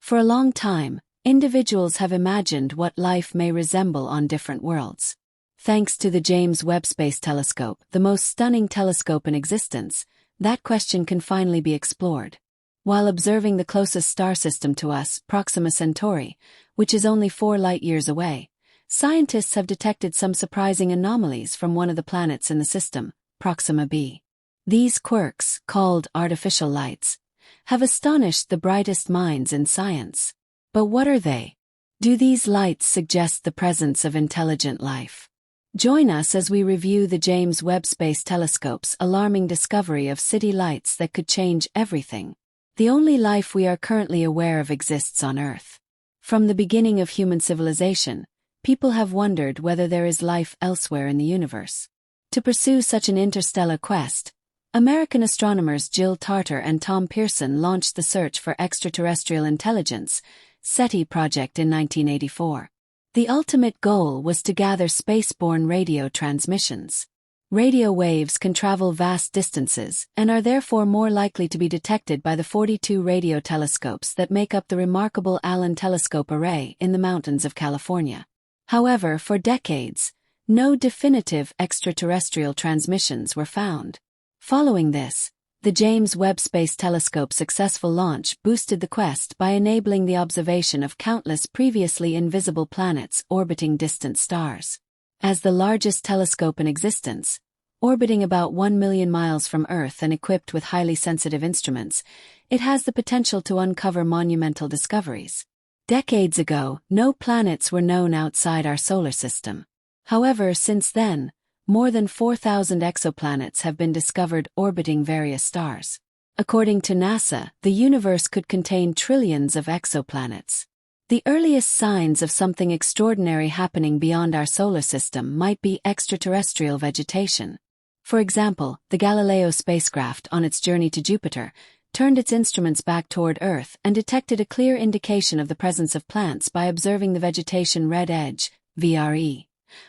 For a long time, individuals have imagined what life may resemble on different worlds. Thanks to the James Webb Space Telescope, the most stunning telescope in existence, that question can finally be explored. While observing the closest star system to us, Proxima Centauri, which is only 4 light-years away, scientists have detected some surprising anomalies from one of the planets in the system, Proxima b. These quirks, called artificial lights, have astonished the brightest minds in science. But what are they? Do these lights suggest the presence of intelligent life? Join us as we review the James Webb Space Telescope's alarming discovery of city lights that could change everything. The only life we are currently aware of exists on Earth. From the beginning of human civilization, people have wondered whether there is life elsewhere in the universe. To pursue such an interstellar quest, American astronomers Jill Tarter and Tom Pearson launched the Search for Extraterrestrial Intelligence (SETI) project in 1984. The ultimate goal was to gather spaceborne radio transmissions. Radio waves can travel vast distances and are therefore more likely to be detected by the 42 radio telescopes that make up the remarkable Allen Telescope Array in the mountains of California. However, for decades, no definitive extraterrestrial transmissions were found. Following this, the James Webb Space Telescope's successful launch boosted the quest by enabling the observation of countless previously invisible planets orbiting distant stars. As the largest telescope in existence, orbiting about 1 million miles from Earth and equipped with highly sensitive instruments, it has the potential to uncover monumental discoveries. Decades ago, no planets were known outside our solar system. However, since then, more than 4,000 exoplanets have been discovered orbiting various stars. According to NASA, the universe could contain trillions of exoplanets. The earliest signs of something extraordinary happening beyond our solar system might be extraterrestrial vegetation. For example, the Galileo spacecraft on its journey to Jupiter turned its instruments back toward Earth and detected a clear indication of the presence of plants by observing the vegetation red edge, VRE,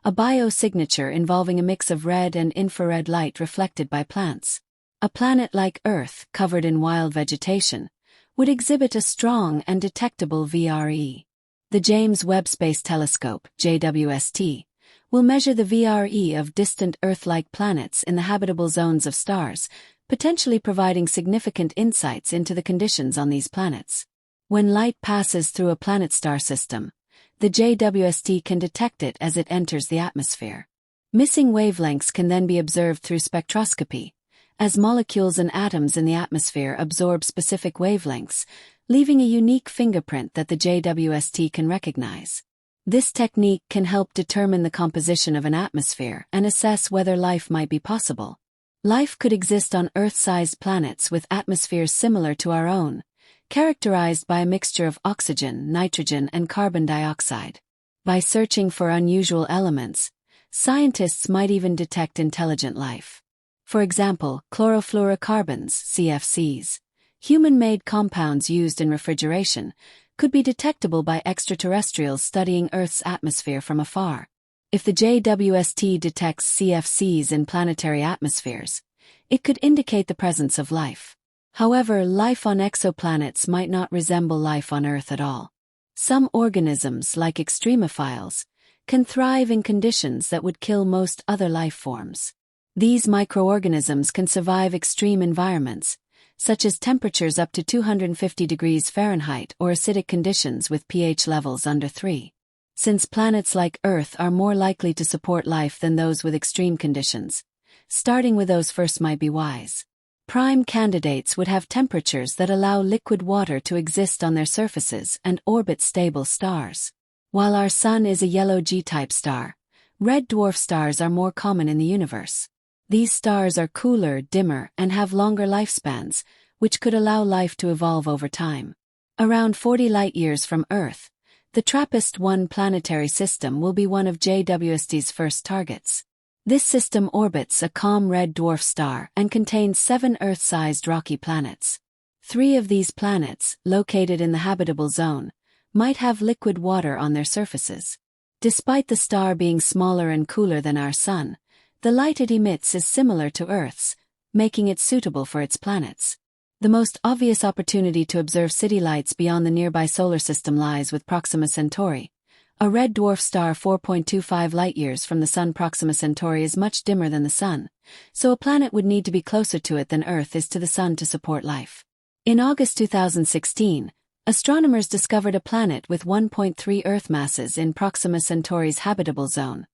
a biosignature involving a mix of red and infrared light reflected by plants. A planet like Earth, covered in wild vegetation, would exhibit a strong and detectable VRE. The James Webb Space Telescope, JWST, will measure the VRE of distant Earth-like planets in the habitable zones of stars, potentially providing significant insights into the conditions on these planets. When light passes through a planet-star system, the JWST can detect it as it enters the atmosphere. Missing wavelengths can then be observed through spectroscopy, as molecules and atoms in the atmosphere absorb specific wavelengths, leaving a unique fingerprint that the JWST can recognize. This technique can help determine the composition of an atmosphere and assess whether life might be possible. Life could exist on Earth-sized planets with atmospheres similar to our own, characterized by a mixture of oxygen, nitrogen, and carbon dioxide. By searching for unusual elements, scientists might even detect intelligent life. For example, chlorofluorocarbons, CFCs, human-made compounds used in refrigeration, could be detectable by extraterrestrials studying Earth's atmosphere from afar. If the JWST detects CFCs in planetary atmospheres, it could indicate the presence of life. However, life on exoplanets might not resemble life on Earth at all. Some organisms, like extremophiles, can thrive in conditions that would kill most other life forms. These microorganisms can survive extreme environments, such as temperatures up to 250 degrees Fahrenheit or acidic conditions with pH levels under 3. Since planets like Earth are more likely to support life than those with extreme conditions, starting with those first might be wise. Prime candidates would have temperatures that allow liquid water to exist on their surfaces and orbit stable stars. While our Sun is a yellow G-type star, red dwarf stars are more common in the universe. These stars are cooler, dimmer, and have longer lifespans, which could allow life to evolve over time. Around 40 light-years from Earth, the TRAPPIST-1 planetary system will be one of JWST's first targets. This system orbits a calm red dwarf star and contains 7 Earth-sized rocky planets. 3 of these planets, located in the habitable zone, might have liquid water on their surfaces. Despite the star being smaller and cooler than our Sun, the light it emits is similar to Earth's, making it suitable for its planets. The most obvious opportunity to observe city lights beyond the nearby solar system lies with Proxima Centauri. A red dwarf star 4.25 light-years from the Sun. Proxima Centauri is much dimmer than the Sun, so a planet would need to be closer to it than Earth is to the Sun to support life. In August 2016, astronomers discovered a planet with 1.3 Earth masses in Proxima Centauri's habitable zone,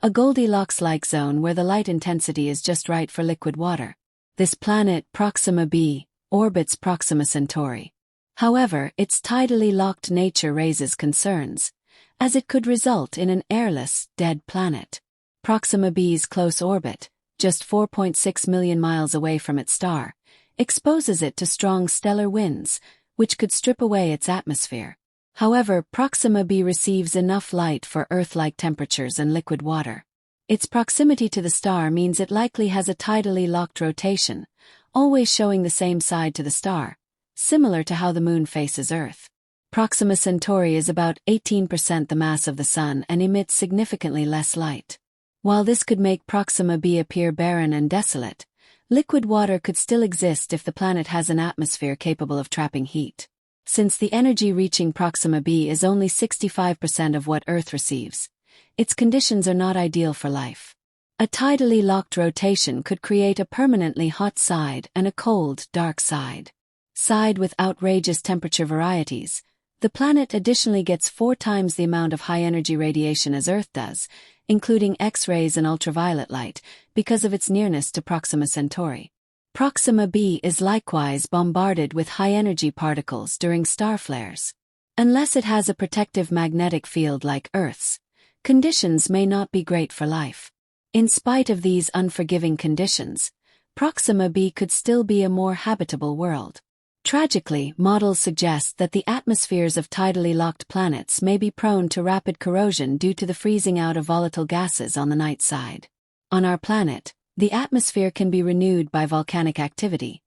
a Goldilocks-like zone where the light intensity is just right for liquid water. This planet, Proxima b, orbits Proxima Centauri. However, its tidally locked nature raises concerns, as it could result in an airless, dead planet. Proxima b's close orbit, just 4.6 million miles away from its star, exposes it to strong stellar winds, which could strip away its atmosphere. However, Proxima b receives enough light for Earth-like temperatures and liquid water. Its proximity to the star means it likely has a tidally locked rotation, always showing the same side to the star, similar to how the Moon faces Earth. Proxima Centauri is about 18% the mass of the Sun and emits significantly less light. While this could make Proxima b appear barren and desolate, liquid water could still exist if the planet has an atmosphere capable of trapping heat. Since the energy reaching Proxima b is only 65% of what Earth receives, its conditions are not ideal for life. A tidally locked rotation could create a permanently hot side and a cold, dark side. Side with outrageous temperature varieties, the planet additionally gets 4 times the amount of high-energy radiation as Earth does, including X-rays and ultraviolet light, because of its nearness to Proxima Centauri. Proxima b is likewise bombarded with high-energy particles during star flares. Unless it has a protective magnetic field like Earth's, conditions may not be great for life. In spite of these unforgiving conditions, Proxima b could still be a more habitable world. Tragically, models suggest that the atmospheres of tidally locked planets may be prone to rapid corrosion due to the freezing out of volatile gases on the night side. On our planet, the atmosphere can be renewed by volcanic activity,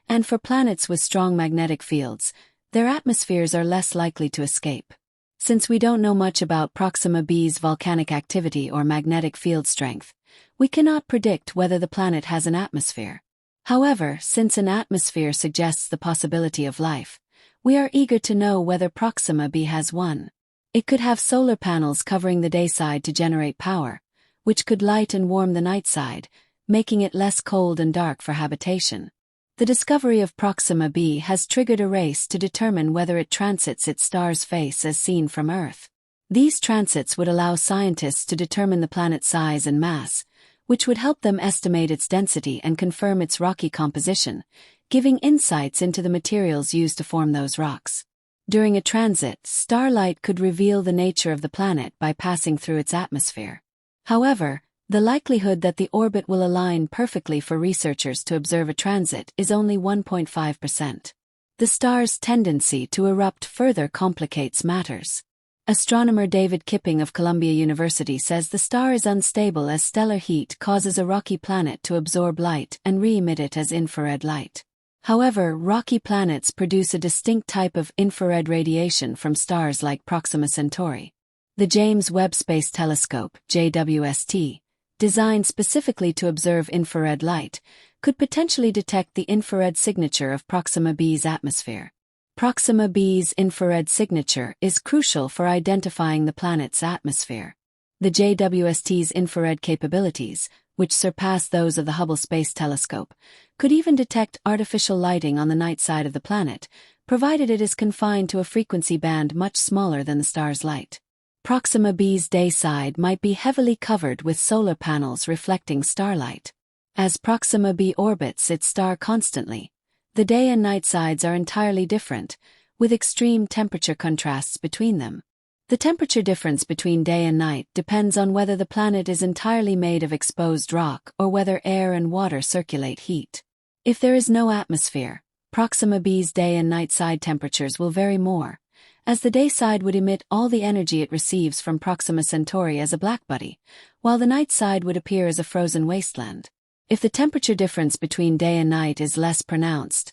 and for planets with strong magnetic fields, their atmospheres are less likely to escape. Since we don't know much about Proxima b's volcanic activity or magnetic field strength, we cannot predict whether the planet has an atmosphere. However, since an atmosphere suggests the possibility of life, we are eager to know whether Proxima b has one. It could have solar panels covering the day side to generate power, which could light and warm the night side, making it less cold and dark for habitation. The discovery of Proxima b has triggered a race to determine whether it transits its star's face as seen from Earth. These transits would allow scientists to determine the planet's size and mass, which would help them estimate its density and confirm its rocky composition, giving insights into the materials used to form those rocks. During a transit, starlight could reveal the nature of the planet by passing through its atmosphere. However, the likelihood that the orbit will align perfectly for researchers to observe a transit is only 1.5%. The star's tendency to erupt further complicates matters. Astronomer David Kipping of Columbia University says the star is unstable as stellar heat causes a rocky planet to absorb light and re-emit it as infrared light. However, rocky planets produce a distinct type of infrared radiation from stars like Proxima Centauri. The James Webb Space Telescope, JWST, designed specifically to observe infrared light, could potentially detect the infrared signature of Proxima b's atmosphere. Proxima b's infrared signature is crucial for identifying the planet's atmosphere. The JWST's infrared capabilities, which surpass those of the Hubble Space Telescope, could even detect artificial lighting on the night side of the planet, provided it is confined to a frequency band much smaller than the star's light. Proxima b's day side might be heavily covered with solar panels reflecting starlight. As Proxima b orbits its star constantly, the day and night sides are entirely different, with extreme temperature contrasts between them. The temperature difference between day and night depends on whether the planet is entirely made of exposed rock or whether air and water circulate heat. If there is no atmosphere, Proxima b's day and night side temperatures will vary more, as the day side would emit all the energy it receives from Proxima Centauri as a blackbody, while the night side would appear as a frozen wasteland. If the temperature difference between day and night is less pronounced,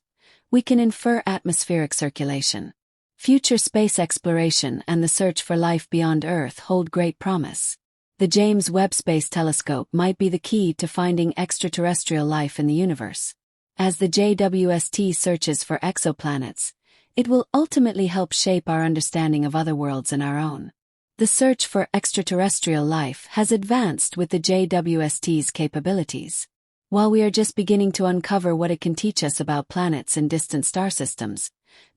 we can infer atmospheric circulation. Future space exploration and the search for life beyond Earth hold great promise. The James Webb Space Telescope might be the key to finding extraterrestrial life in the universe. As the JWST searches for exoplanets, it will ultimately help shape our understanding of other worlds and our own. The search for extraterrestrial life has advanced with the JWST's capabilities. While we are just beginning to uncover what it can teach us about planets and distant star systems,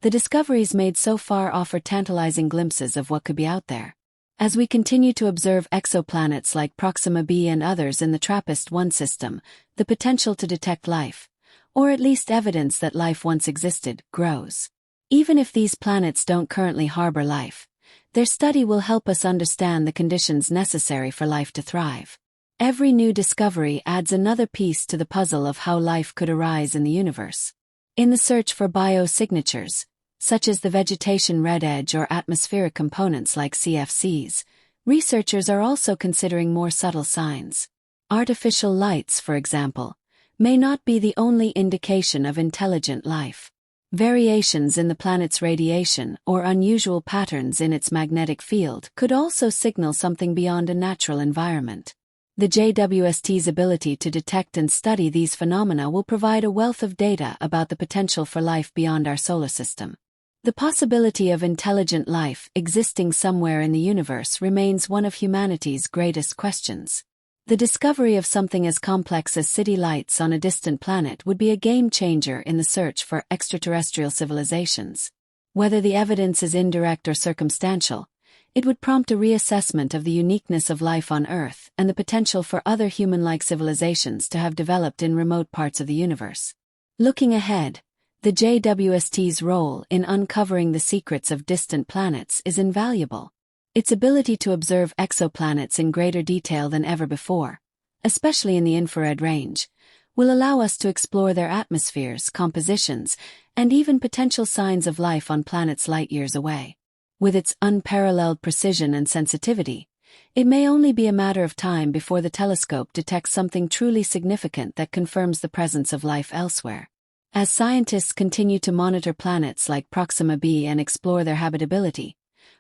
the discoveries made so far offer tantalizing glimpses of what could be out there. As we continue to observe exoplanets like Proxima b and others in the TRAPPIST-1 system, the potential to detect life, or at least evidence that life once existed, grows. Even if these planets don't currently harbor life, their study will help us understand the conditions necessary for life to thrive. Every new discovery adds another piece to the puzzle of how life could arise in the universe. In the search for biosignatures, such as the vegetation red edge or atmospheric components like CFCs, researchers are also considering more subtle signs. Artificial lights, for example, may not be the only indication of intelligent life. Variations in the planet's radiation or unusual patterns in its magnetic field could also signal something beyond a natural environment. The JWST's ability to detect and study these phenomena will provide a wealth of data about the potential for life beyond our solar system. The possibility of intelligent life existing somewhere in the universe remains one of humanity's greatest questions. The discovery of something as complex as city lights on a distant planet would be a game-changer in the search for extraterrestrial civilizations. Whether the evidence is indirect or circumstantial, it would prompt a reassessment of the uniqueness of life on Earth and the potential for other human-like civilizations to have developed in remote parts of the universe. Looking ahead, the JWST's role in uncovering the secrets of distant planets is invaluable. Its ability to observe exoplanets in greater detail than ever before, especially in the infrared range, will allow us to explore their atmospheres, compositions, and even potential signs of life on planets light-years away. With its unparalleled precision and sensitivity, it may only be a matter of time before the telescope detects something truly significant that confirms the presence of life elsewhere. As scientists continue to monitor planets like Proxima b and explore their habitability,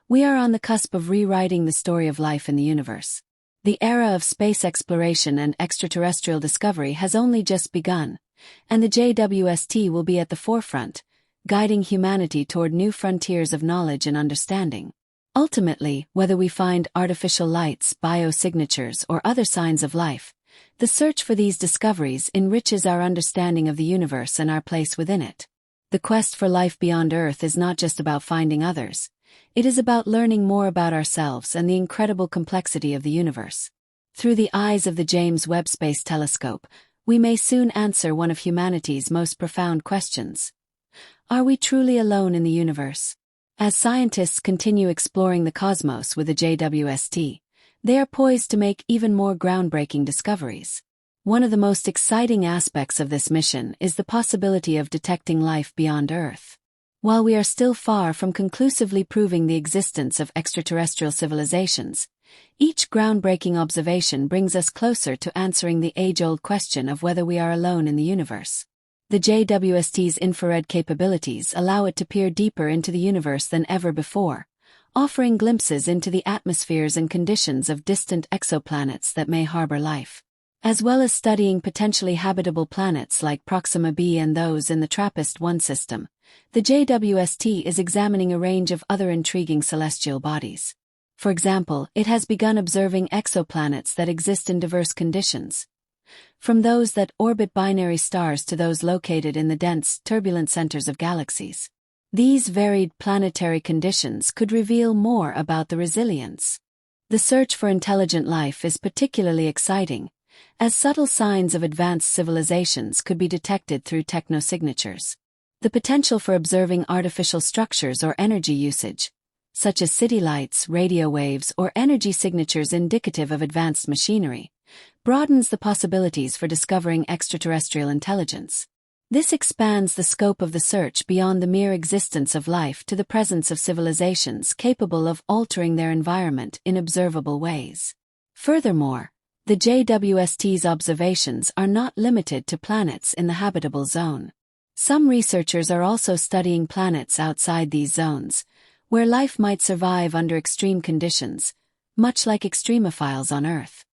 we are on the cusp of rewriting the story of life in the universe. The era of space exploration and extraterrestrial discovery has only just begun, and the JWST will be at the forefront, guiding humanity toward new frontiers of knowledge and understanding. Ultimately, whether we find artificial lights, biosignatures, or other signs of life, the search for these discoveries enriches our understanding of the universe and our place within it. The quest for life beyond Earth is not just about finding others. It is about learning more about ourselves and the incredible complexity of the universe. Through the eyes of the James Webb Space Telescope, we may soon answer one of humanity's most profound questions. Are we truly alone in the universe? As scientists continue exploring the cosmos with the JWST, they are poised to make even more groundbreaking discoveries. One of the most exciting aspects of this mission is the possibility of detecting life beyond Earth. While we are still far from conclusively proving the existence of extraterrestrial civilizations, each groundbreaking observation brings us closer to answering the age-old question of whether we are alone in the universe. The JWST's infrared capabilities allow it to peer deeper into the universe than ever before, offering glimpses into the atmospheres and conditions of distant exoplanets that may harbor life. As well as studying potentially habitable planets like Proxima b and those in the TRAPPIST-1 system, the JWST is examining a range of other intriguing celestial bodies. For example, it has begun observing exoplanets that exist in diverse conditions, from those that orbit binary stars to those located in the dense, turbulent centers of galaxies. These varied planetary conditions could reveal more about the resilience. The search for intelligent life is particularly exciting, as subtle signs of advanced civilizations could be detected through technosignatures. The potential for observing artificial structures or energy usage, such as city lights, radio waves, or energy signatures indicative of advanced machinery, broadens the possibilities for discovering extraterrestrial intelligence. This expands the scope of the search beyond the mere existence of life to the presence of civilizations capable of altering their environment in observable ways. Furthermore, the JWST's observations are not limited to planets in the habitable zone. Some researchers are also studying planets outside these zones, where life might survive under extreme conditions, much like extremophiles on Earth.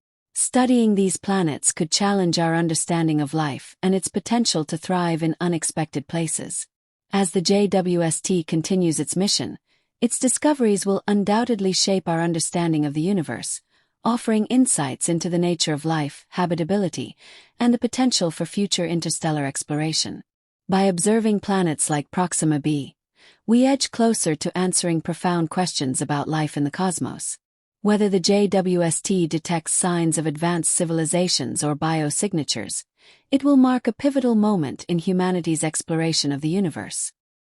Studying these planets could challenge our understanding of life and its potential to thrive in unexpected places. As the JWST continues its mission, its discoveries will undoubtedly shape our understanding of the universe, offering insights into the nature of life, habitability, and the potential for future interstellar exploration. By observing planets like Proxima b, we edge closer to answering profound questions about life in the cosmos. Whether the JWST detects signs of advanced civilizations or biosignatures, it will mark a pivotal moment in humanity's exploration of the universe.